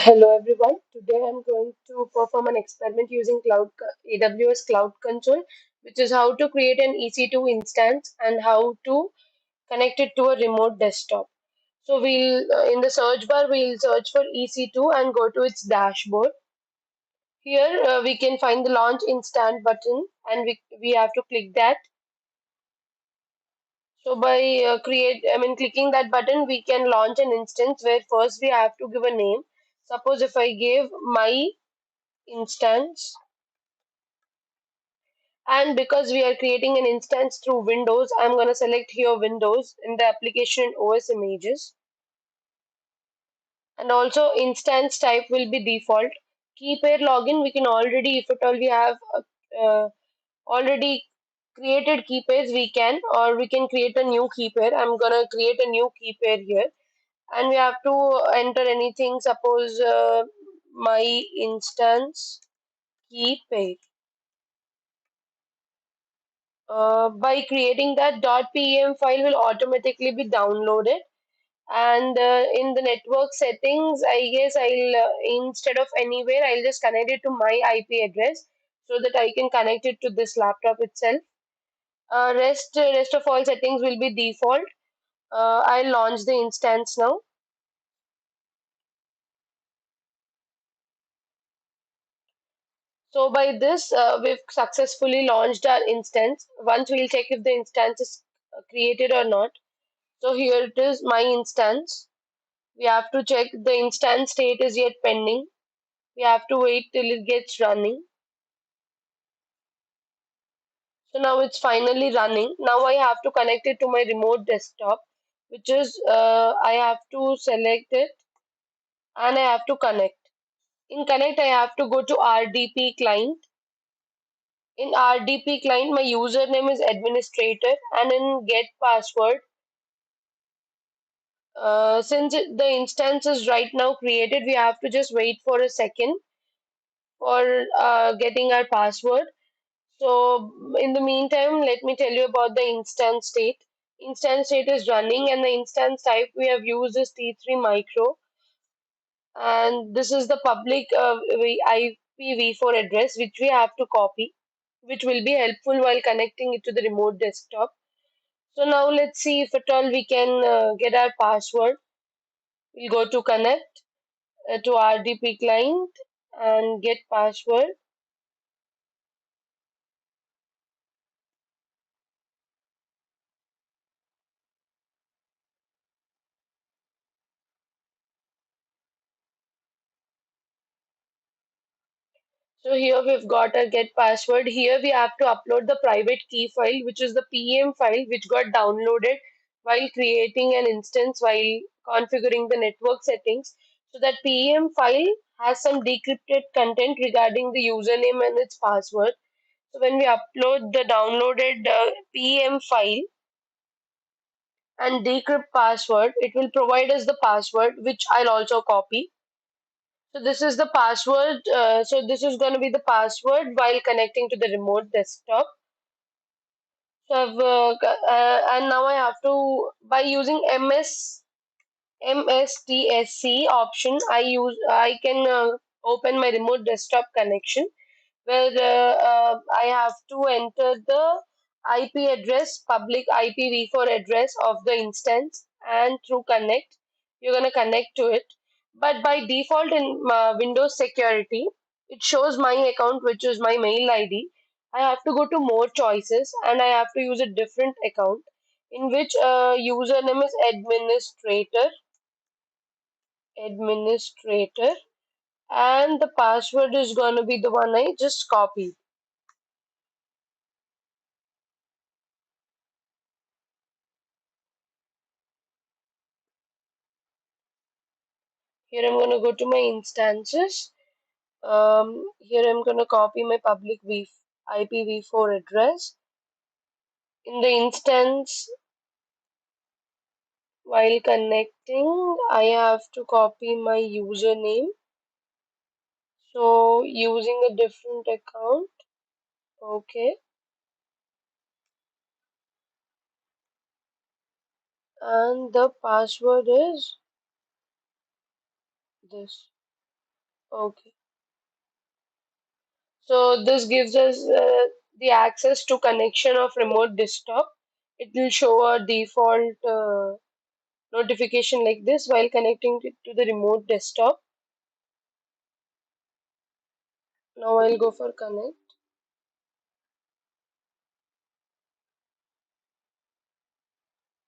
Hello everyone. Today I'm going to perform an experiment using AWS Cloud Console, which is how to create an EC2 instance and how to connect it to a remote desktop. So we'll in the search bar we'll search for EC2 and go to its dashboard. Here we can find the launch instant button and we have to click that. So by clicking that button, we can launch an instance where first we have to give a name. Suppose if I give my instance, and because we are creating an instance through Windows, I'm going to select here Windows in the application OS images. And also instance type will be default. Key pair login, we can already, if at all we have already created key pairs, we can, or we can create a new key pair. I'm going to create a new key pair here. And we have to enter anything, suppose my instance key pair. By creating that .pem file will automatically be downloaded, and in the network settings I guess I'll instead of anywhere I'll just connect it to my IP address so that I can connect it to this laptop itself. Rest of all settings will be default. I'll launch the instance now. So by this we've successfully launched our instance. Once we'll check if the instance is created or not. So here it is, my instance. We have to check the instance state is yet pending. We have to wait till it gets running. So now it's finally running. Now I have to connect it to my remote desktop, which is I have to select it and I have to connect. In connect, I have to go to RDP client. In RDP client, my username is administrator, and in get password, the instance is right now created, we have to just wait for a second for getting our password. So, in the meantime, let me tell you about the instance state. Instance state is running, and the instance type we have used is T3 micro, and this is the public IPv4 address which we have to copy, which will be helpful while connecting it to the remote desktop. So now let's see if at all we can get our password. We'll go to connect to RDP client and get password. So here we've got a get password. Here we have to upload the private key file, which is the PM file which got downloaded while creating an instance while configuring the network settings. So that PM file has some decrypted content regarding the username and its password. So when we upload the downloaded PM file and decrypt password, it will provide us the password, which I'll also copy. So this is the password. So this is going to be the password while connecting to the remote desktop. So and now I have to, by using MSTSC option, I can open my remote desktop connection where I have to enter the IP address, public IPv4 address of the instance, and through connect, you're going to connect to it. But by default in Windows security, it shows my account, which is my mail ID. I have to go to more choices and I have to use a different account in which username is administrator, and the password is going to be the one I just copied. Here I'm going to go to my instances. Here I'm going to copy my public IPv4 address. In the instance, while connecting, I have to copy my username. So using a different account, okay. And the password is this. Okay. So this gives us the access to connection of remote desktop. It will show a default notification like this while connecting it to the remote desktop. Now I'll go for connect.